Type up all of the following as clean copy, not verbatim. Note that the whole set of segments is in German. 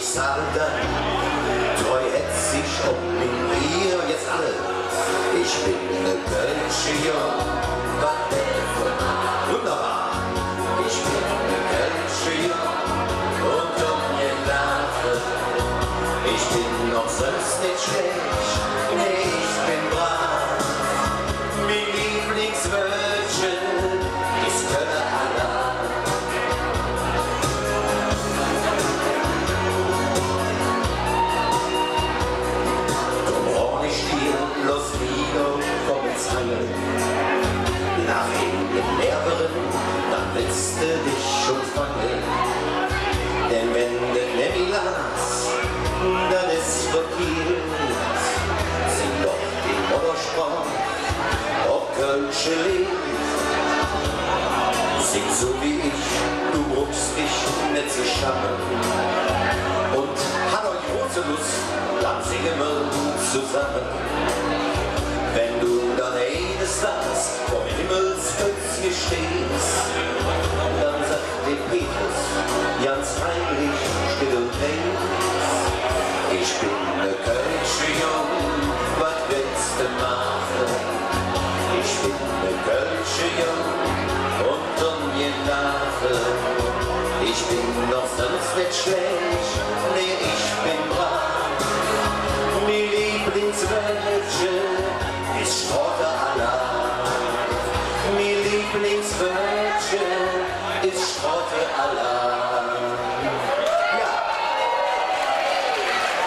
Ich sage dann, treu hetz sich in mir, jetzt alle. Ich bin ne Kölsche Jung, wunderbar. Ich bin ne Kölsche Jung und mir Larve. Ich bin noch sonst nicht schlecht, nee, ich bin brav. Mein Lieblingswörtchen ist Kölner Alarm. Los Vino, komm ins Hangeln. Nach den Mehreren, dann willst du dich schon fangen. Denn wenn du Nemmi lachst, dann ist verkehrt. Sing doch den Mottersprach, ob Kölsche lebt. Sing so wie ich, du bruchst dich nicht zu schaffen. Und hat euch große Lust, dann singen wir zusammen. Wenn du dann eines Tages vor Himmelsköpfchen stehst, dann sagt dir Petrus ganz heimlich, still und hell: Ich bin ne Kölsche Jung, was willst du machen? Ich bin ne Kölsche Jung und mir Larve. Ich bin doch sonst nicht schlecht, nee, ich bin brav. Mein Lieblingswörtchen ist Strotte Alarm. Mein Lieblingswörtchen ist Strotte Alarm. Ja,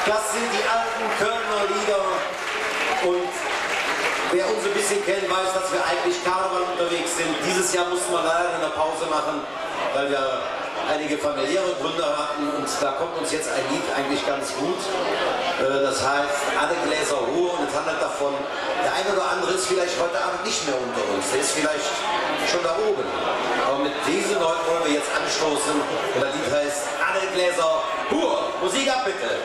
das sind die alten Kölner Lieder. Und wer uns ein bisschen kennt, weiß, dass wir eigentlich Karneval unterwegs sind. Dieses Jahr mussten wir leider eine Pause machen, weil wir einige familiäre Gründe hatten, und da kommt uns jetzt ein Lied eigentlich ganz gut. Das heißt Alle Gläser Ruhe, und es handelt davon, der eine oder andere ist vielleicht heute Abend nicht mehr unter uns, der ist vielleicht schon da oben. Aber mit diesen Leuten wollen wir jetzt anstoßen, und das Lied heißt Alle Gläser Ruhe. Musik ab bitte!